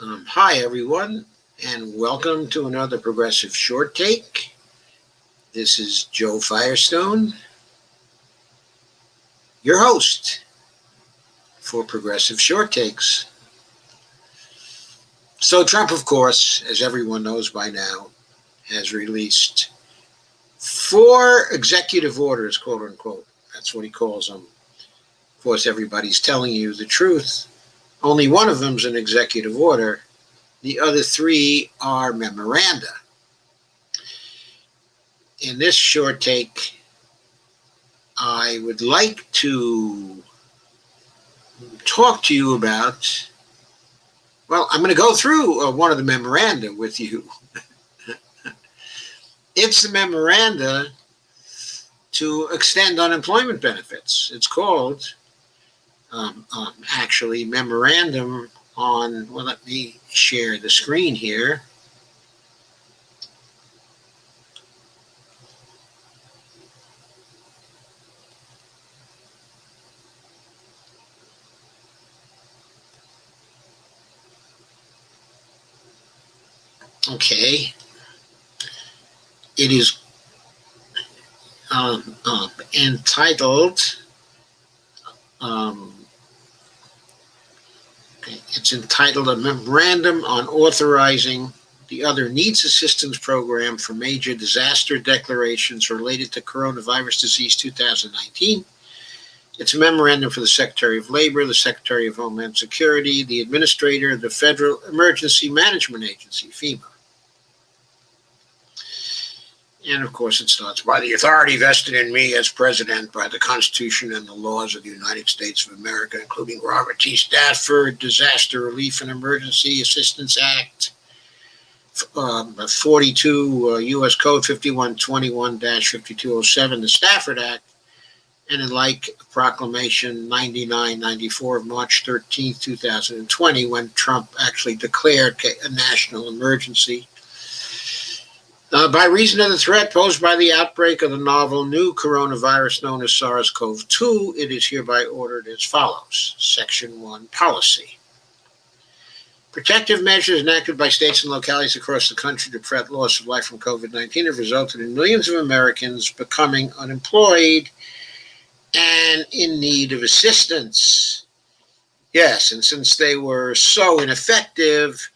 Hi, everyone, and welcome to another Progressive Short Take. This is Joe Firestone, your host for Progressive Short Takes. So, Trump, of course, as everyone knows by now, has released 4 executive orders, quote unquote. That's what he calls them. Of course, everybody's telling you the truth. Only one of them's an executive order. The other 3 are memoranda. In this short take, I would like to talk to you about, I'm going to go through one of the memoranda with you. It's the memoranda to extend unemployment benefits. It's called, actually, memorandum on, let me share the screen here. Okay. It is entitled, it's entitled A Memorandum on Authorizing the Other Needs Assistance Program for Major Disaster Declarations Related to Coronavirus Disease 2019. It's a memorandum for the Secretary of Labor, the Secretary of Homeland Security, the Administrator of the Federal Emergency Management Agency, FEMA. And, of course, it starts, by the authority vested in me as President by the Constitution and the laws of the United States of America, including Robert T. Stafford Disaster Relief and Emergency Assistance Act, 42 U.S. Code 5121-5207, the Stafford Act, and in like Proclamation 9994 of March 13, 2020, when Trump actually declared a national emergency. By reason of the threat posed by the outbreak of the novel new coronavirus known as SARS-CoV-2, it is hereby ordered as follows. Section 1, Policy. Protective measures enacted by states and localities across the country to prevent loss of life from COVID-19 have resulted in millions of Americans becoming unemployed and in need of assistance. Yes, and since they were so ineffective,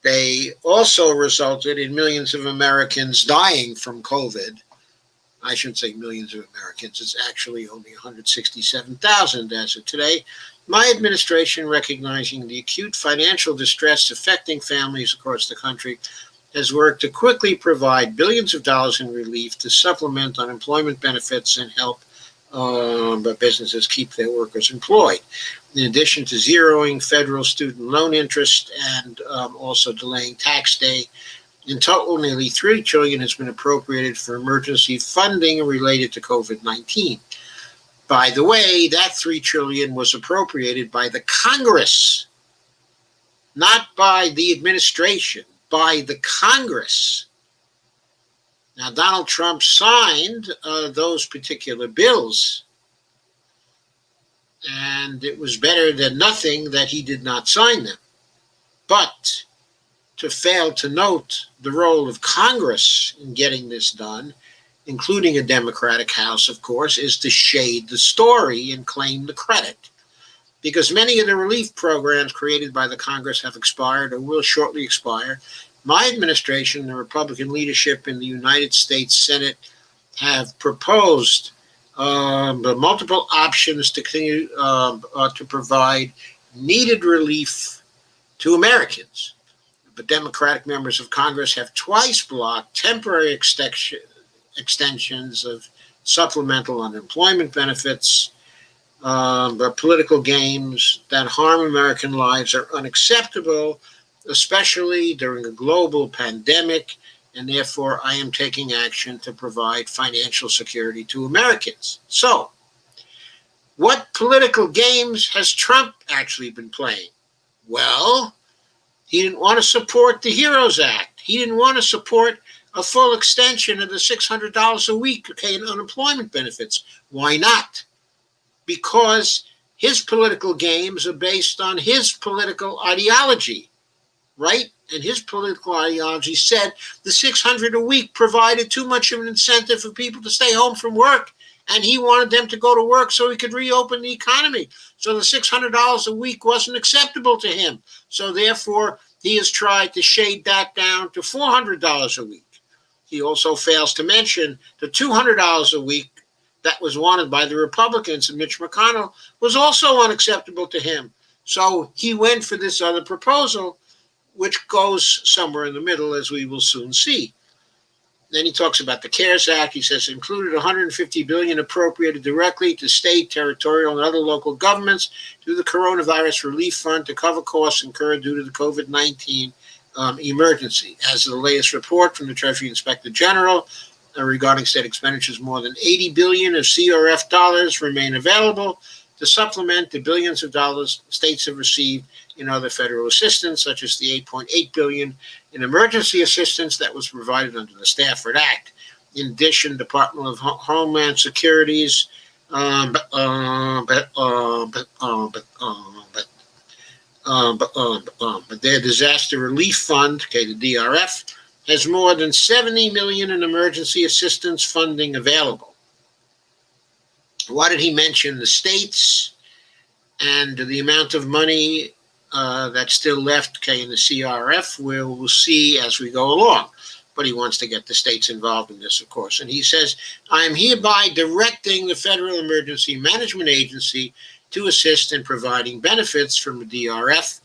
they also resulted in millions of Americans dying from COVID. I shouldn't say millions of Americans. It's actually only 167,000 as of today. My administration, recognizing the acute financial distress affecting families across the country, has worked to quickly provide billions of dollars in relief to supplement unemployment benefits and help businesses keep their workers employed. In addition to zeroing federal student loan interest and also delaying tax day, in total, nearly $3 trillion has been appropriated for emergency funding related to COVID-19. By the way, that $3 trillion was appropriated by the Congress, not by the administration, by the Congress. Now, Donald Trump signed those particular bills, and it was better than nothing that he did not sign them. But to fail to note the role of Congress in getting this done, including a Democratic House, of course, is to shade the story and claim the credit. Because many of the relief programs created by the Congress have expired or will shortly expire. My administration and the Republican leadership in the United States Senate have proposed multiple options to continue to provide needed relief to Americans. But Democratic members of Congress have twice blocked temporary extensions of supplemental unemployment benefits. But political games that harm American lives are unacceptable, especially during a global pandemic, and therefore I am taking action to provide financial security to Americans. So, what political games has Trump actually been playing? Well, he didn't want to support the HEROES Act. He didn't want to support a full extension of the $600 a week in unemployment benefits. Why not? Because his political games are based on his political ideology. right? And his political ideology said the 600 a week provided too much of an incentive for people to stay home from work, and he wanted them to go to work so he could reopen the economy. So the $600 a week wasn't acceptable to him. So therefore, he has tried to shade that down to $400 a week. He also fails to mention the $200 a week that was wanted by the Republicans and Mitch McConnell was also unacceptable to him. So he went for this other proposal, which goes somewhere in the middle, as we will soon see. Then he talks about the CARES Act. He says included $150 billion appropriated directly to state, territorial, and other local governments through the Coronavirus Relief Fund to cover costs incurred due to the COVID-19 emergency. As of the latest report from the Treasury Inspector General regarding state expenditures, more than $80 billion of CRF dollars remain available to supplement the billions of dollars states have received in other federal assistance, such as the $8.8 billion in emergency assistance that was provided under the Stafford Act. In addition, Department of Homeland Security's but their disaster relief fund, the DRF, has more than $70 million in emergency assistance funding available. Why did he mention the states and the amount of money that's still left in the CRF? We'll see as we go along. But he wants to get the states involved in this, of course. And he says, I am hereby directing the Federal Emergency Management Agency to assist in providing benefits from the DRF,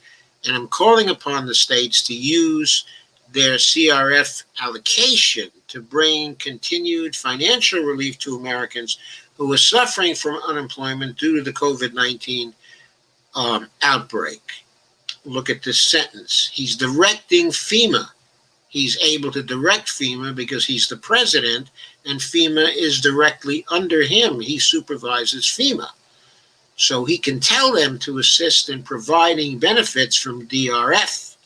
and I'm calling upon the states to use their CRF allocation to bring continued financial relief to Americans who are suffering from unemployment due to the COVID-19 outbreak. Look at this sentence. He's directing FEMA. He's able to direct FEMA because he's the president, and FEMA is directly under him. He supervises FEMA. So he can tell them to assist in providing benefits from DRF.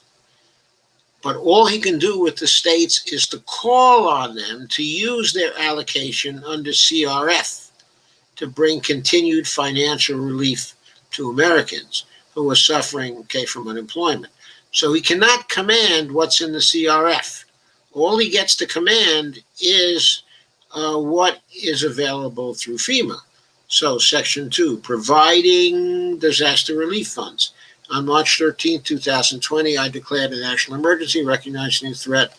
But all he can do with the states is to call on them to use their allocation under CRF to bring continued financial relief to Americans who are suffering from unemployment. So he cannot command what's in the CRF. All he gets to command is what is available through FEMA. So Section 2, providing disaster relief funds. On March 13, 2020, I declared a national emergency recognizing the threat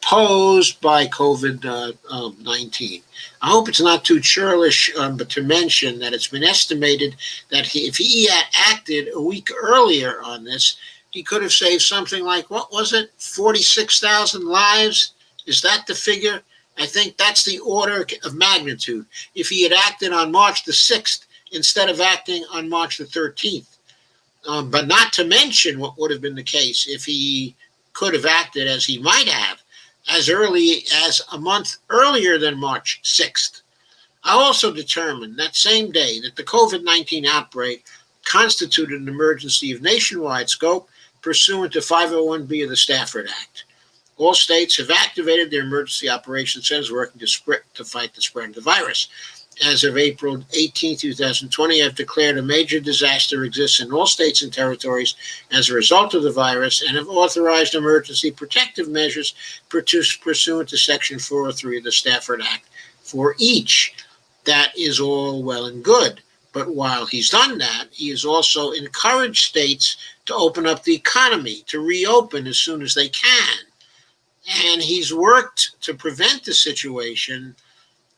posed by COVID-19. I hope it's not too churlish, but to mention that it's been estimated that if he had acted a week earlier on this, he could have saved something like, 46,000 lives? Is that the figure? I think that's the order of magnitude. If he had acted on March the 6th instead of acting on March the 13th. But not to mention what would have been the case if he could have acted as he might have as early as a month earlier than March 6th. I also determined that same day that the COVID-19 outbreak constituted an emergency of nationwide scope pursuant to 501B of the Stafford Act. All states have activated their emergency operations centers working to fight the spread of the virus. As of April 18, 2020, I've declared a major disaster exists in all states and territories as a result of the virus and have authorized emergency protective measures pursuant to Section 403 of the Stafford Act for each. That is all well and good. But while he's done that, he has also encouraged states to open up the economy, to reopen as soon as they can. And he's worked to prevent the situation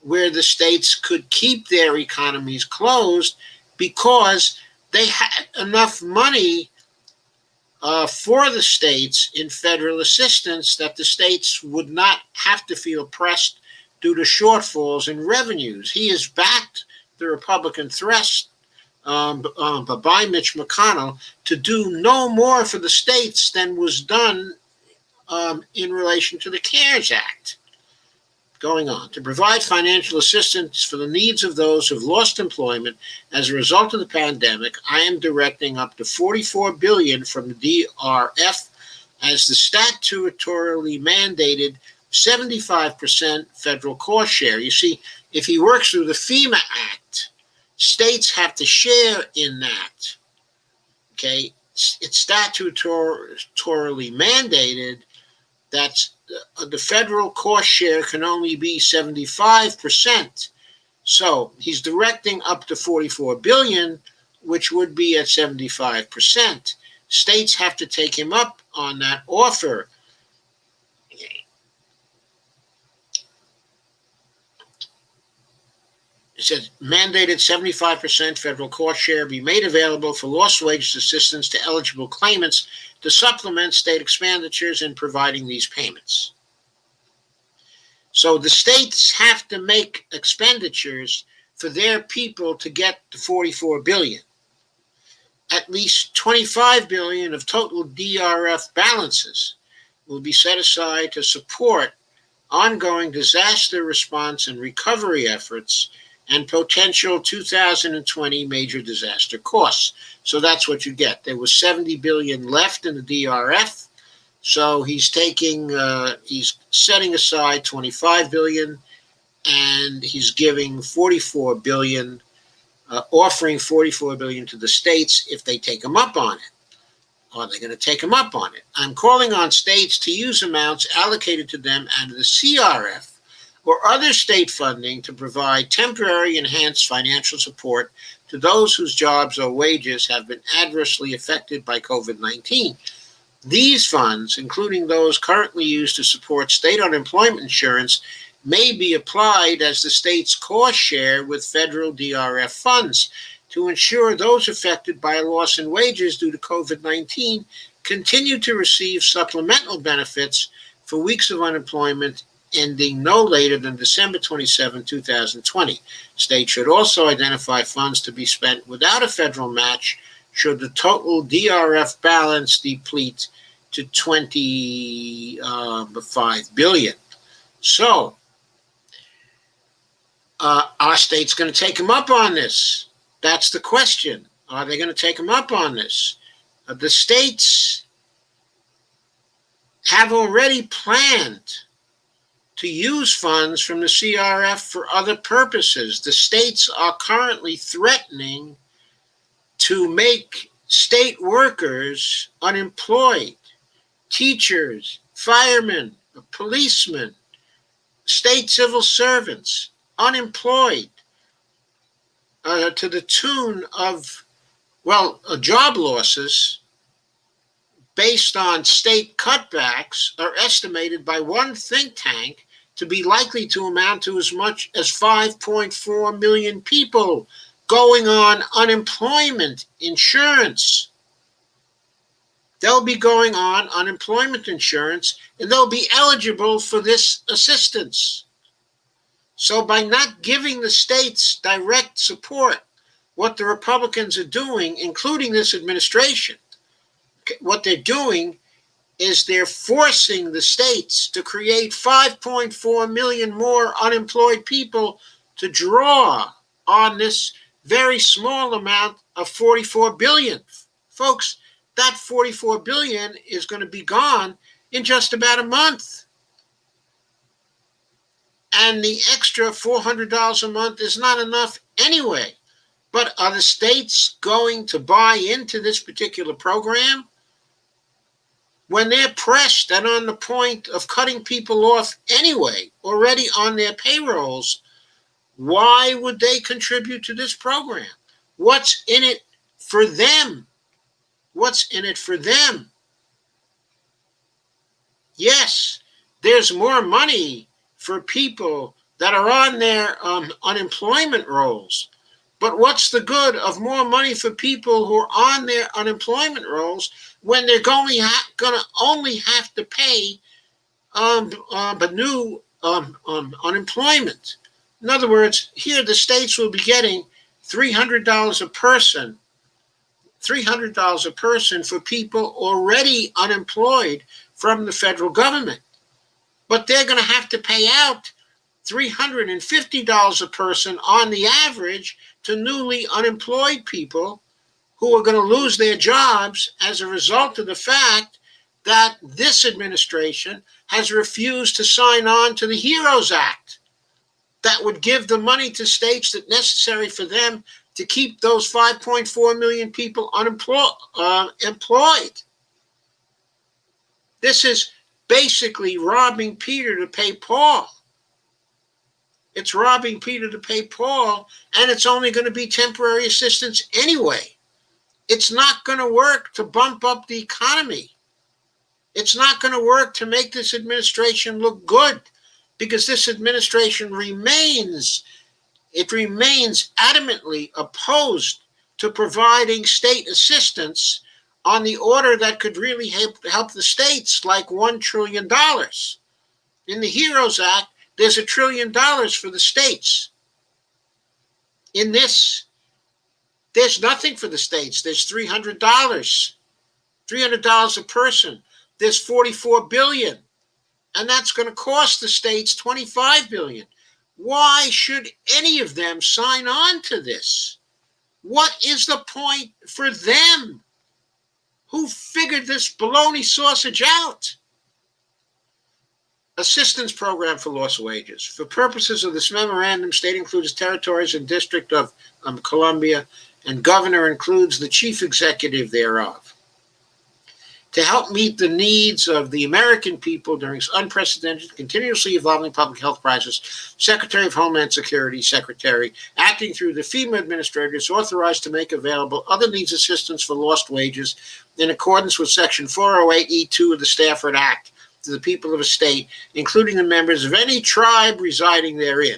where the states could keep their economies closed because they had enough money for the states in federal assistance that the states would not have to feel pressed due to shortfalls in revenues. He has backed the Republican thrust by Mitch McConnell to do no more for the states than was done in relation to the CARES Act. Going on, to provide financial assistance for the needs of those who have lost employment as a result of the pandemic, I am directing up to $44 billion from the DRF as the statutorily mandated 75% federal cost share. You see, if he works through the FEMA Act, states have to share in that. Okay, it's statutorily mandated that the federal cost share can only be 75%. So he's directing up to 44 billion, which would be at 75%. States have to take him up on that offer. It says mandated 75% federal cost share be made available for lost wages assistance to eligible claimants to supplement state expenditures in providing these payments. So the states have to make expenditures for their people to get the 44 billion. At least 25 billion of total DRF balances will be set aside to support ongoing disaster response and recovery efforts and potential 2020 major disaster costs. So that's what you get. There was 70 billion left in the DRF. So he's setting aside 25 billion, and he's giving 44 billion, offering 44 billion to the states if they take him up on it. Are they going to take him up on it? I'm calling on states to use amounts allocated to them out of the CRF or other state funding to provide temporary enhanced financial support to those whose jobs or wages have been adversely affected by COVID-19. These funds, including those currently used to support state unemployment insurance, may be applied as the state's cost share with federal DRF funds to ensure those affected by a loss in wages due to COVID-19 continue to receive supplemental benefits for weeks of unemployment ending no later than December 27, 2020. States should also identify funds to be spent without a federal match should the total DRF balance deplete to 25 billion. So, are states going to take them up on this? That's the question. Are they going to take them up on this? The states have already planned to use funds from the CRF for other purposes. The states are currently threatening to make state workers unemployed, teachers, firemen, policemen, state civil servants unemployed to the tune of, job losses based on state cutbacks are estimated by one think tank to be likely to amount to as much as 5.4 million people going on unemployment insurance. They'll be going on unemployment insurance and they'll be eligible for this assistance. So by not giving the states direct support, what the Republicans are doing, including this administration, what they're doing is they're forcing the states to create 5.4 million more unemployed people to draw on this very small amount of 44 billion. Folks, that 44 billion is going to be gone in just about a month. And the extra $400 a month is not enough anyway. But are the states going to buy into this particular program? When they're pressed and on the point of cutting people off anyway, already on their payrolls, why would they contribute to this program? What's in it for them? What's in it for them? Yes, there's more money for people that are on their unemployment rolls. But what's the good of more money for people who are on their unemployment rolls when they're going to only have to pay new unemployment? In other words, here the states will be getting $300 a person, $300 a person for people already unemployed from the federal government. But they're going to have to pay out $350 a person on the average to newly unemployed people who are going to lose their jobs as a result of the fact that this administration has refused to sign on to the HEROES Act that would give the money to states that's necessary for them to keep those 5.4 million people employed. This is basically robbing Peter to pay Paul. It's robbing Peter to pay Paul, and it's only going to be temporary assistance anyway. It's not going to work to bump up the economy. It's not going to work to make this administration look good, because this administration remains adamantly opposed to providing state assistance on the order that could really help the states, like $1 trillion. In the HEROES Act, there's $1 trillion for the states. In this, there's nothing for the states. There's $300 a person. There's $44 billion, and that's going to cost the states $25 billion. Why should any of them sign on to this? What is the point for them? Who figured this baloney sausage out? Assistance program for lost wages. For purposes of this memorandum, state includes territories and District of Columbia, and governor includes the chief executive thereof. To help meet the needs of the American people during this unprecedented, continuously evolving public health crisis, Secretary of Homeland Security, acting through the FEMA administrator, is authorized to make available other needs assistance for lost wages in accordance with Section 408E2 of the Stafford Act to the people of a state, including the members of any tribe residing therein.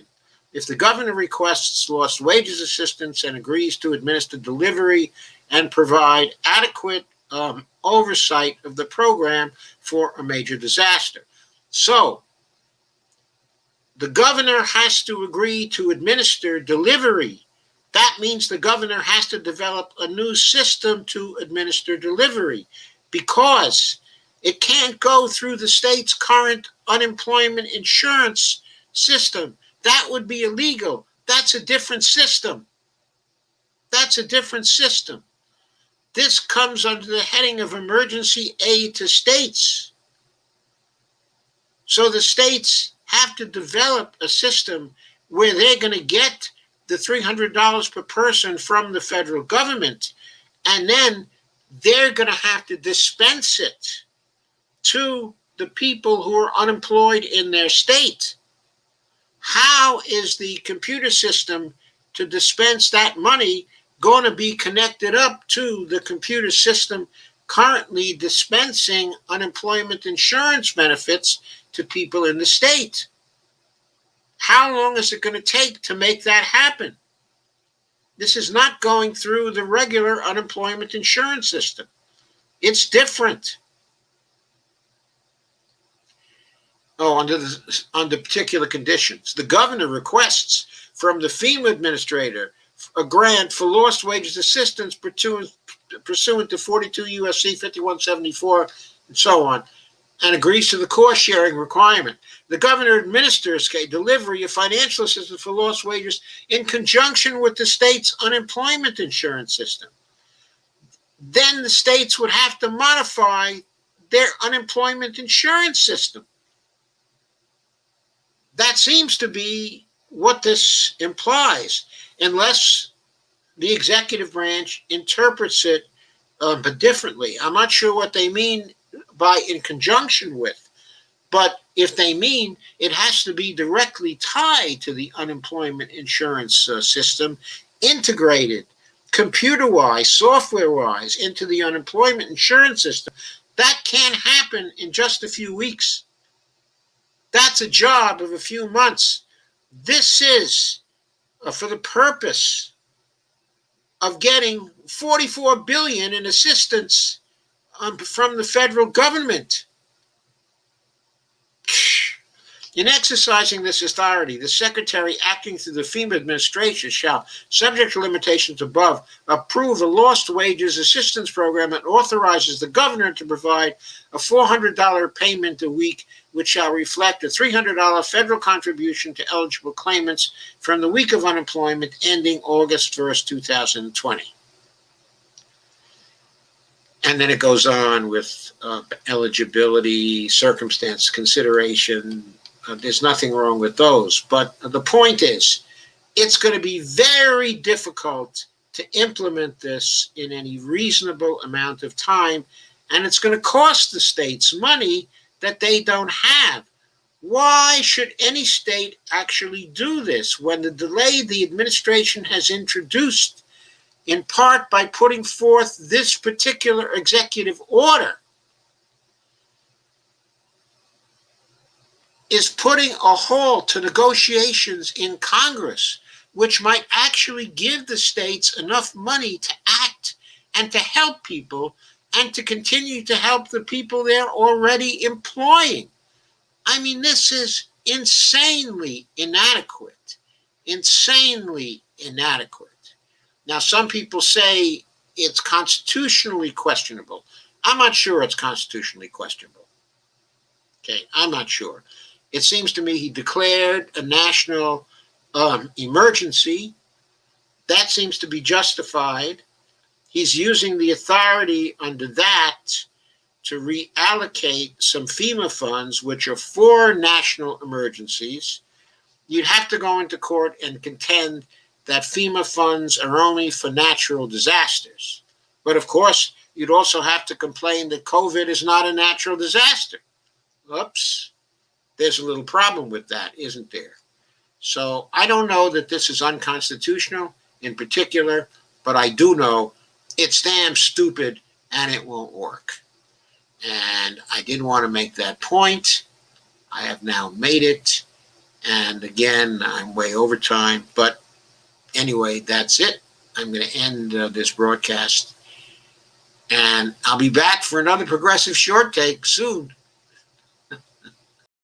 If the governor requests lost wages assistance and agrees to administer delivery and provide adequate oversight of the program for a major disaster. So, the governor has to agree to administer delivery. That means the governor has to develop a new system to administer delivery, because it can't go through the state's current unemployment insurance system. That would be illegal. That's a different system. This comes under the heading of emergency aid to states. So the states have to develop a system where they're going to get the $300 per person from the federal government, and then they're going to have to dispense it to the people who are unemployed in their state. How is the computer system to dispense that money going to be connected up to the computer system currently dispensing unemployment insurance benefits to people in the state? How long is it going to take to make that happen? This is not going through the regular unemployment insurance system. It's different. Under particular conditions. The governor requests from the FEMA administrator a grant for lost wages assistance pursuant to 42 U.S.C. 5174 and so on, and agrees to the cost sharing requirement. The governor administers delivery of financial assistance for lost wages in conjunction with the state's unemployment insurance system. Then the states would have to modify their unemployment insurance system. That seems to be what this implies, unless the executive branch interprets it but differently. I'm not sure what they mean by in conjunction with, but if they mean it has to be directly tied to the unemployment insurance system, integrated, computer-wise, software-wise, into the unemployment insurance system, that can't happen in just a few weeks. That's a job of a few months. This is for the purpose of getting $44 billion in assistance from the federal government. In exercising this authority, the Secretary acting through the FEMA administration shall, subject to limitations above, approve a lost wages assistance program that authorizes the governor to provide a $400 payment a week, which shall reflect a $300 federal contribution to eligible claimants from the week of unemployment ending August 1st, 2020. And then it goes on with eligibility, circumstance consideration. There's nothing wrong with those. But the point is, it's going to be very difficult to implement this in any reasonable amount of time, and it's going to cost the states money that they don't have. Why should any state actually do this when the delay the administration has introduced, in part by putting forth this particular executive order, is putting a halt to negotiations in Congress, which might actually give the states enough money to act and to help people and to continue to help the people they're already employing? I mean, this is insanely inadequate. Insanely inadequate. Now, some people say it's constitutionally questionable. I'm not sure it's constitutionally questionable. Okay, I'm not sure. It seems to me he declared a national emergency. That seems to be justified. He's using the authority under that to reallocate some FEMA funds, which are for national emergencies. You'd have to go into court and contend that FEMA funds are only for natural disasters. But of course, you'd also have to complain that COVID is not a natural disaster. Oops, there's a little problem with that, isn't there? So I don't know that this is unconstitutional in particular, but I do know it's damn stupid and it won't work. And I did want to make that point. I have now made it. And again, I'm way over time. But anyway, that's it. I'm going to end this broadcast. And I'll be back for another progressive short take soon.